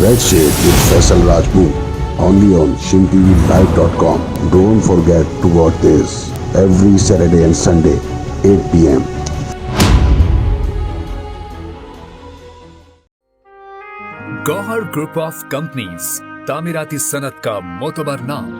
Red Shade with Faisal Rajput only on ShinTVLive.com. Don't forget to watch this every Saturday and Sunday 8 p.m. Gauhar group of companies तामीराती सनत का मोतबर नाम।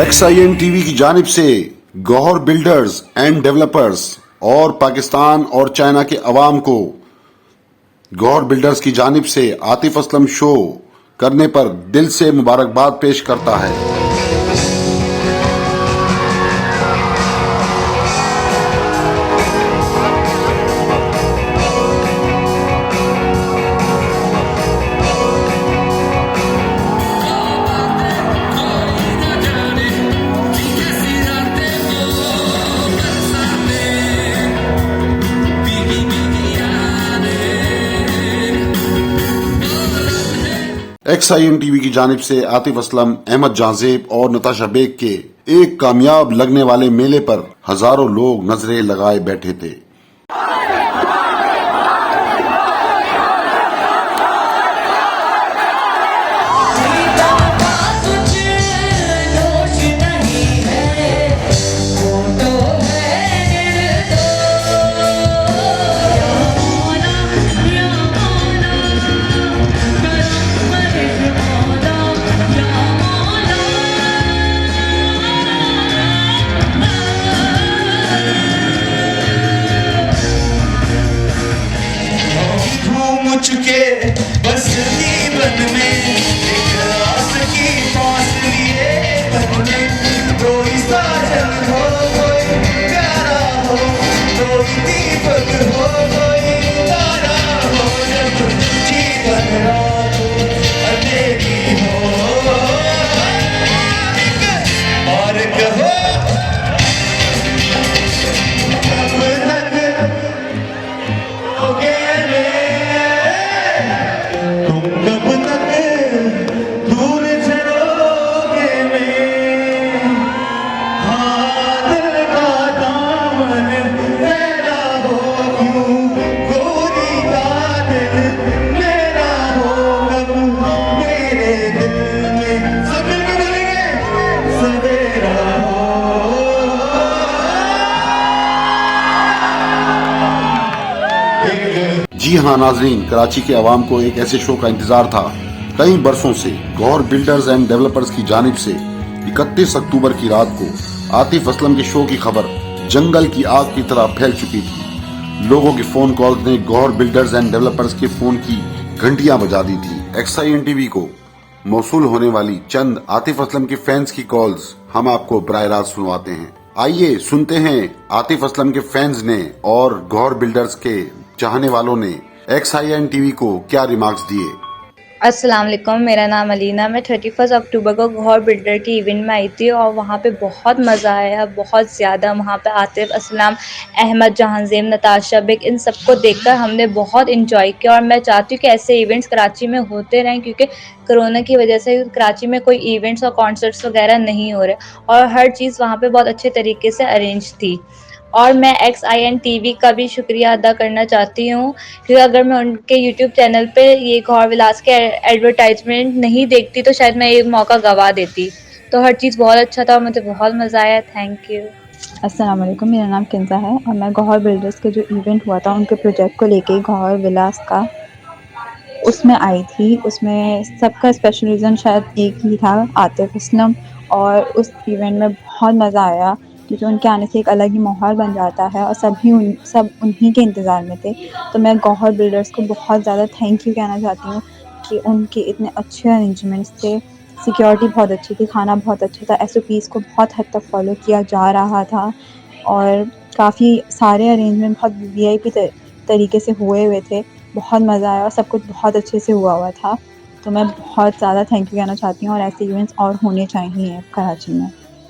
XIN TV की जानिब से गौहर बिल्डर्स एंड डेवलपर्स और पाकिस्तान और चाइना के अवाम को गौहर बिल्डर्स की जानिब से आतिफ असलम शो करने पर दिल से मुबारकबाद पेश करता है। XIN टीवी की जानिब से आतिफ असलम, अहमद जाजेब और नताशा बेग के एक कामयाब लगने वाले मेले पर हजारों लोग नजरें लगाए बैठे थे। चुके बस जीवन में एक आस की सांस लिए बनने, कोई साजन हो, कोई प्यारा हो, कोई दीपक हो, कोई तारा हो, जब जीवन रात अंधेरी हो और कहो जी हाँ नाजरीन, कराची के अवाम को एक ऐसे शो का इंतजार था कई बरसों से। गौहर बिल्डर्स एंड डेवलपर्स की जानिब से 31 अक्टूबर की रात को आतिफ असलम के शो की खबर जंगल की आग की तरह फैल चुकी थी। लोगों के फोन कॉल्स ने गौहर बिल्डर्स एंड डेवलपर्स के फोन की घंटियां बजा दी थी। XIN टीवी को मौसूल होने वाली चंद आतिफ असलम के फैंस की कॉल्स हम आपको बराह रास्त सुनवाते हैं। आइए सुनते हैं आतिफ असलम के फैंस ने और गौहर बिल्डर्स के चाहने वालों ने XIN टीवी को क्या रिमार्क्स दिए। अस्सलाम वालेकुम, मेरा नाम अलीना। मैं 31 अक्टूबर को गौहर बिल्डर के इवेंट में आई थी और वहाँ पे बहुत मज़ा आया, बहुत ज़्यादा। वहाँ पे आतिफ असलम, अहमद जहांज़ेब, नताशा बेग, इन सबको देखकर हमने बहुत इन्जॉय किया। और मैं चाहती हूँ कि ऐसे इवेंट्स कराची में होते रहें, क्योंकि कोरोना की वजह से कराची में कोई इवेंट्स और कॉन्सर्ट्स वगैरह नहीं हो रहे और हर चीज़ वहाँ पे बहुत अच्छे तरीके से अरेंज थी। और मैं XIN टीवी का भी शुक्रिया अदा करना चाहती हूँ, क्योंकि अगर मैं उनके यूट्यूब चैनल पे ये गौहर विलास के एडवर्टाइजमेंट नहीं देखती तो शायद मैं ये मौका गवा देती। तो हर चीज़ बहुत अच्छा था और मुझे बहुत मज़ा आया। Thank you. अस्सलाम वालेकुम, मेरा नाम किंज़ा है और मैं गौहर बिल्डर्स के जो इवेंट हुआ था उनके प्रोजेक्ट को लेके गौहर विलास का उसमें आई थी। उसमें सबका स्पेशल रीज़न शायद एक ही था, आतिफ असलम। और उस इवेंट में बहुत मज़ा आया क्योंकि उनके आने से एक अलग ही माहौल बन जाता है और सब उन्हीं के इंतज़ार में थे। तो मैं गौहर बिल्डर्स को बहुत ज़्यादा थैंक यू कहना चाहती हूँ कि उनके इतने अच्छे अरेंजमेंट्स थे, सिक्योरिटी बहुत अच्छी थी, खाना बहुत अच्छा था, SOPs को बहुत हद तक फॉलो किया जा रहा था और काफ़ी सारे अरेंजमेंट बहुत VIP तरीके से हुए थे। बहुत मज़ा आया और सब कुछ बहुत अच्छे से हुआ था। तो मैं बहुत ज़्यादा थैंक यू कहना चाहती हूँ और ऐसे इवेंट्स और होने चाहिए कराची में।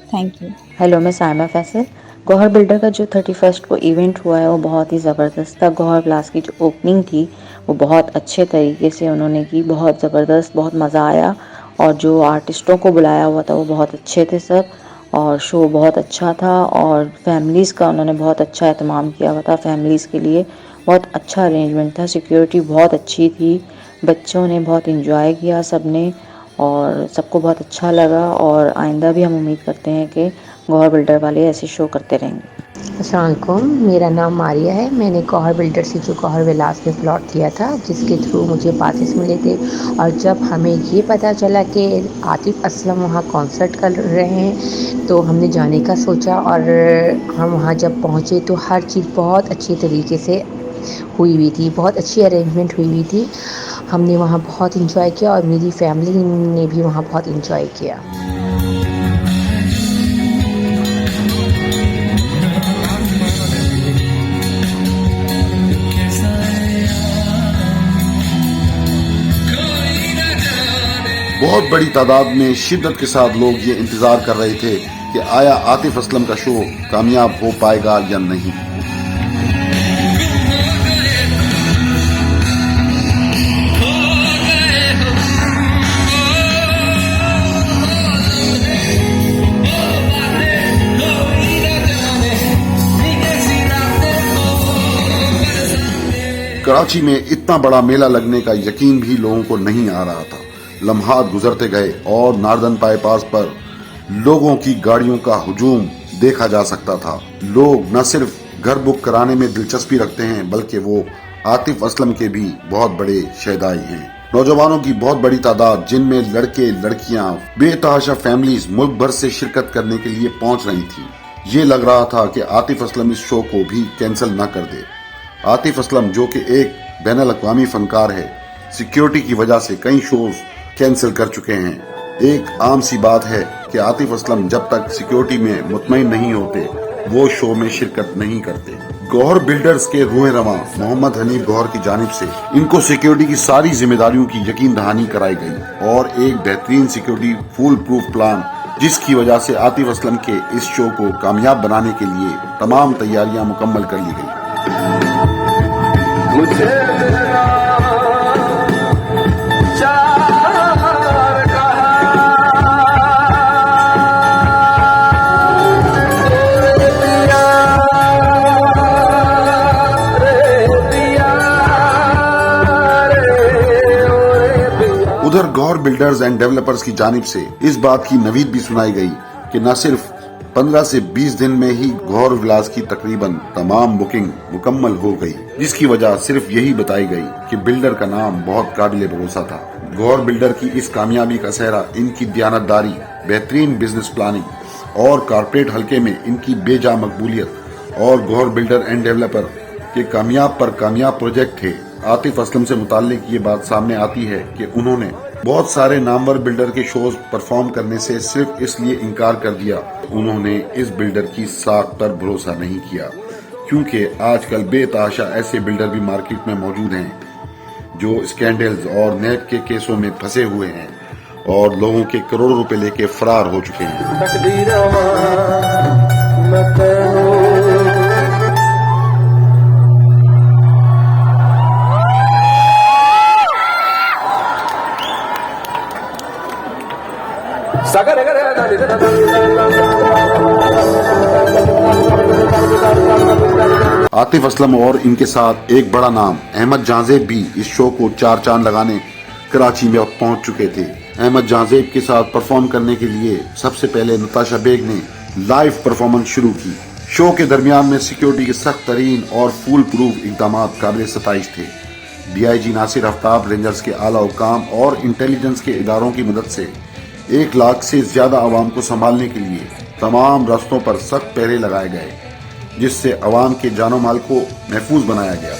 Thank you. हेलो, मैं साइमा फैसल। गौहर बिल्डर का जो 31 को इवेंट हुआ है वो बहुत ही ज़बरदस्त था। गौहर विलास की जो ओपनिंग थी वो बहुत अच्छे तरीके से उन्होंने की, बहुत ज़बरदस्त, बहुत मज़ा आया। और जो आर्टिस्टों को बुलाया हुआ था वो बहुत अच्छे थे सब, और शो बहुत अच्छा था। और फैमिलीज़ का उन्होंने बहुत अच्छा एहतमाम किया हुआ था, फैमिलीज़ के लिए बहुत अच्छा अरेंजमेंट था, सिक्योरिटी बहुत अच्छी थी, बच्चों ने बहुत इंजॉय किया सब ने और सबको बहुत अच्छा लगा। और आइंदा भी हम उम्मीद करते हैं कि गौहर बिल्डर वाले ऐसे शो करते रहेंगे। अस्सलाम वालेकुम, मेरा नाम मारिया है। मैंने गौहर बिल्डर से जो गौहर विलास में प्लॉट लिया था, जिसके थ्रू मुझे पासेस मिले थे। और जब हमें ये पता चला कि आतिफ असलम वहाँ कॉन्सर्ट कर रहे हैं तो हमने जाने का सोचा और हम वहाँ जब पहुँचे तो हर चीज़ बहुत अच्छी तरीके से हुई हुई थी, बहुत अच्छी अरेंजमेंट हुई हुई थी। हमने वहाँ बहुत इंजॉय किया और मेरी फैमिली ने भी वहाँ बहुत इंजॉय किया। बहुत बड़ी तादाद में शिद्दत के साथ लोग ये इंतजार कर रहे थे कि आया आतिफ असलम का शो कामयाब हो पाएगा या नहीं। कराची में इतना बड़ा मेला लगने का यकीन भी लोगों को नहीं आ रहा था। लम्हात गुजरते गए और नार्दन बाईपास पर लोगों की गाड़ियों का हुजूम देखा जा सकता था। लोग न सिर्फ घर बुक कराने में दिलचस्पी रखते हैं बल्कि वो आतिफ असलम के भी बहुत बड़े शहदाई हैं। नौजवानों की बहुत बड़ी तादाद, जिनमें लड़के लड़कियां, बेतहाशा फैमिलीज मुल्क भर से शिरकत करने के लिए पहुंच रही थी। ये लग रहा था कि आतिफ असलम इस शो को भी कैंसिल न कर दे। आतिफ असलम जो कि एक बैनुल अक़वामी फनकार है, सिक्योरिटी की वजह से कई शोज कैंसिल कर चुके हैं। एक आम सी बात है कि आतिफ असलम जब तक सिक्योरिटी में मुतमईन नहीं होते वो शो में शिरकत नहीं करते। गौहर बिल्डर्स के रूह रवां मोहम्मद हनीफ गौहर की जानिब से इनको सिक्योरिटी की सारी जिम्मेदारियों की यकीन दहानी कराई गई और एक बेहतरीन सिक्योरिटी फुल प्रूफ प्लान, जिसकी वजह से आतिफ असलम के इस शो को कामयाब बनाने के लिए तमाम तैयारियां मुकम्मल कर ली गई। उधर गौहर बिल्डर्स एंड डेवलपर्स की जानिब से इस बात की नवीद भी सुनाई गई कि न सिर्फ 15 से 20 दिन में ही गौहर विलास की तकरीबन तमाम बुकिंग मुकम्मल हो गई, जिसकी वजह सिर्फ यही बताई गई कि बिल्डर का नाम बहुत काबिल भरोसा था। गौहर बिल्डर की इस कामयाबी का सेहरा इनकी दयानतदारी, बेहतरीन बिजनेस प्लानिंग और कारपोरेट हलके में इनकी बेजा मकबूलियत और गौहर बिल्डर एंड डेवलपर के कामयाब पर कामयाब प्रोजेक्ट थे। आतिफ असलम से मुताल्लिक ये बात सामने आती है कि उन्होंने बहुत सारे नामवर बिल्डर के शोज परफॉर्म करने से सिर्फ इसलिए इनकार कर दिया उन्होंने इस बिल्डर की साख पर भरोसा नहीं किया, क्योंकि आजकल बेतहाशा ऐसे बिल्डर भी मार्केट में मौजूद हैं जो स्कैंडल्स और नेट के केसों में फंसे हुए हैं और लोगों के करोड़ों रुपए लेके फरार हो चुके हैं। आतिफ असलम और इनके साथ एक बड़ा नाम अहमद जहांजेब भी इस शो को 4 चांद लगाने कराची में पहुंच चुके थे। अहमद जहांजेब के साथ परफॉर्म करने के लिए सबसे पहले नताशा बेग ने लाइव परफॉर्मेंस शुरू की। शो के दरमियान में सिक्योरिटी के सख्त तरीन और फुल प्रूफ इकदाम काबिल सताइश थे। DIG नासिर आफ्ताब, रेंजर्स के आला हुकाम और इंटेलिजेंस के इदारों की मदद से 1 लाख से ज्यादा आवाम को संभालने के लिए तमाम रास्तों पर सख्त पहरे लगाए गए, जिससे आवाम के जानो माल को महफूज बनाया गया।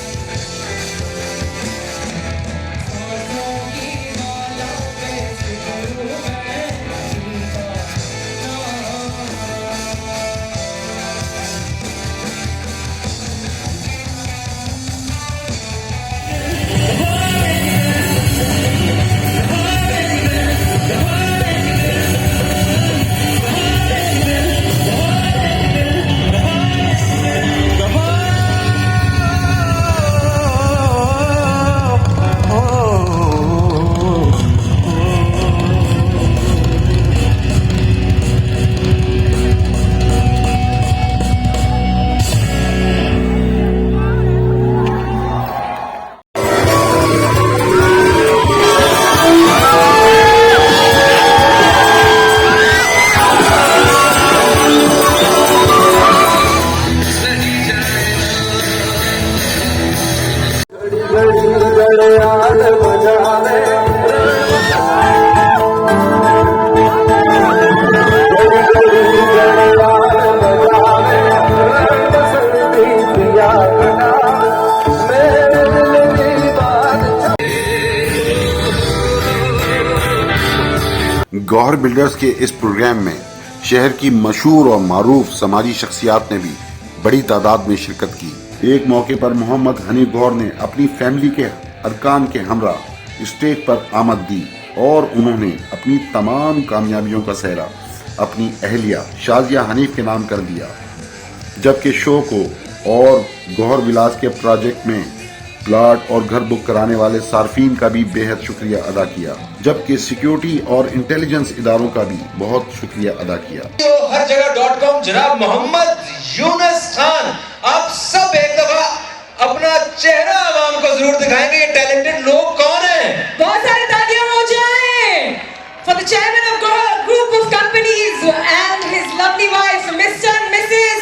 गौहर बिल्डर्स के इस प्रोग्राम में शहर की मशहूर और मारूफ समाजी शख्सियात ने भी बड़ी तादाद में शिरकत की। एक मौके पर मोहम्मद हनीफ गौहर ने अपनी फैमिली के अरकान के हमरा स्टेज पर आमद दी और उन्होंने अपनी तमाम कामयाबियों का सेहरा अपनी अहलिया शाजिया हनीफ के नाम कर दिया, जबकि शो को और गौहर विलास के प्रोजेक्ट में प्लाट और घर बुक कराने वाले सार्फिन का भी बेहद शुक्रिया अदा किया, जबकि सिक्योरिटी और इंटेलिजेंस इदारों का भी बहुत शुक्रिया अदा किया। हर जगह.com जनाब मोहम्मद यूनुस खान, आप सब एक दफा अपना चेहरा आवाम को जरूर दिखाएंगे। ये टैलेंटेड लोग कौन हैं? बहुत सारी तालियां हो जाएं for the chairman of Gohar Group of Companies and his lovely wives, Mr. and Mrs.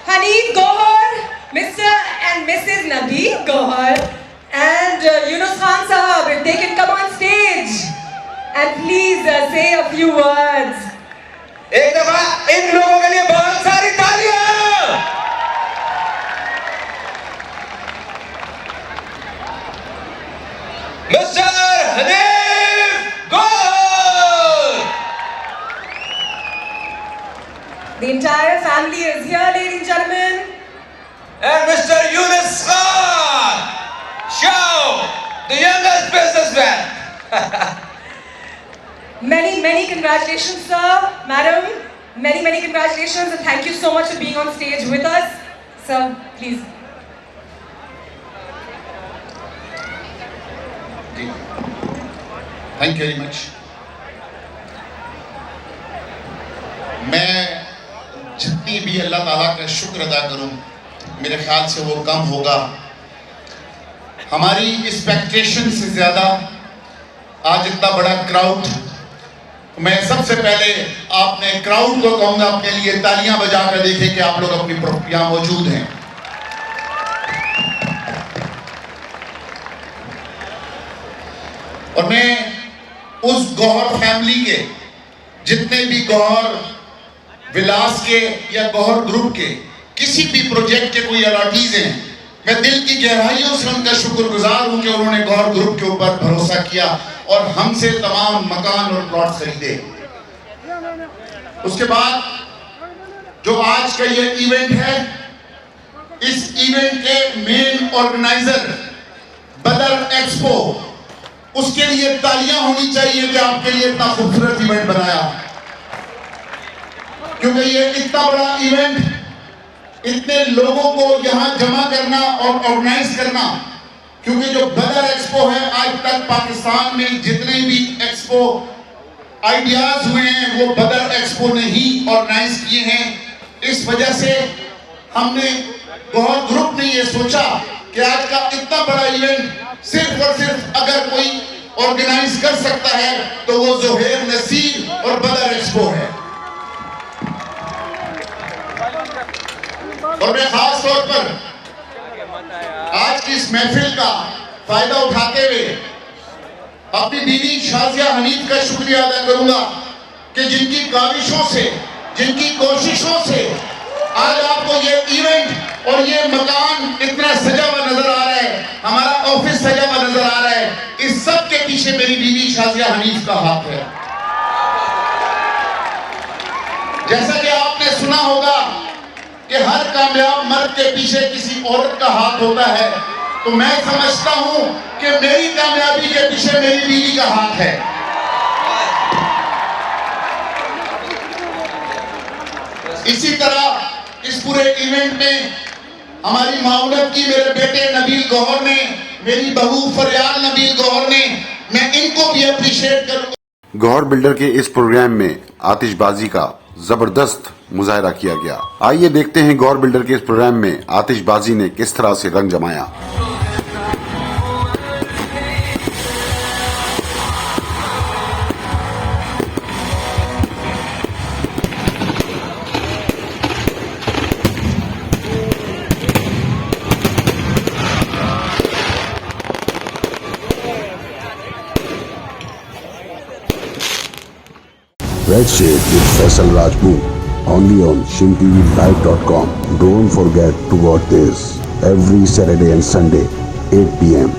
Hanif Gohar, Mr. and Mrs. Nabi Gohar, and Yunus Khan Sahab, if they can come on stage and please say a few words. एक दफा इन लोगों के लिए बहुत सारी तालियां। Mr. Hanif Gohar. The entire family is here, ladies and gentlemen. And Mr. Yunus Khan, show the youngest businessman. Many congratulations, sir, madam. Many congratulations, and thank you so much for being on stage with us. Sir, please. Thank you very much. मैं जितनी भी अल्लाह ताला का शुक्र अदा करूं, मेरे ख्याल से वो कम होगा। हमारी एक्सपेक्टेशन से ज़्यादा आज इतना बड़ा क्राउड, मैं सबसे पहले आपने क्राउड को कहूँगा अपने लिए तालियां बजाकर देखें कि आप लोग अपनी यहाँ मौजूद हैं। और मैं उस गौहर फैमिली के जितने भी गौहर विलास के या गौहर ग्रुप के किसी भी प्रोजेक्ट के कोई अलॉटीज हैं, मैं दिल की गहराइयों से उनका शुक्रगुजार हूं कि उन्होंने गौहर ग्रुप के ऊपर भरोसा किया और हमसे तमाम मकान और प्लॉट खरीदे। उसके बाद जो आज का ये इवेंट है, इस इवेंट के मेन ऑर्गेनाइजर बदर एक्सपो, उसके लिए तालियां होनी चाहिए कि आपके लिए इतना खूबसूरत इवेंट बनाया। क्योंकि ये इतना बड़ा इवेंट, इतने लोगों को यहां जमा करना और ऑर्गेनाइज करना, क्योंकि जो बदर एक्सपो है, आज तक पाकिस्तान में जितने भी एक्सपो आइडियाज हुए हैं वो बदर एक्सपो ने ही ऑर्गेनाइज किए हैं। इस वजह से हमने गौहर ग्रुप ने ये सोचा कि आज का इतना बड़ा इवेंट सिर्फ और सिर्फ अगर कोई ऑर्गेनाइज कर सकता है तो वो जोहेर नसीर और बदर एक्सपो है। और मैं खास तौर पर आज की इस महफिल का फायदा उठाते हुए अपनी बीवी शाजिया हनीफ का शुक्रिया अदा करूंगा कि जिनकी काविशों से, जिनकी कोशिशों से आज आपको ये इवेंट और ये मकान इतना सजा हुआ नजर आ रहा है, हमारा ऑफिस सजा हुआ नजर आ रहा है। इस सब के पीछे मेरी बीवी शाजिया हनीफ का हाथ है। जैसा कि आपने सुना होगा कि हर कामयाब मर्द के पीछे किसी औरत का हाथ होता है, तो मैं समझता हूं कि मेरी कामयाबी के पीछे मेरी बीवी का हाथ है। इसी तरह इस पूरे इवेंट में हमारी माउनत की मेरे बेटे नबील गौहर ने, मेरी बहू फरियाल नबील गौहर ने, मैं इनको भी अप्रिशिएट करूंगा। गौहर बिल्डर के इस प्रोग्राम में आतिशबाजी का जबरदस्त मुजाहरा किया गया। आइए देखते हैं गौहर बिल्डर के इस प्रोग्राम में आतिशबाजी ने किस तरह से रंग जमाया। Red Shade with Faisal Rajput only on ShinTVLive.com. Don't forget to watch this every Saturday and Sunday 8 p.m.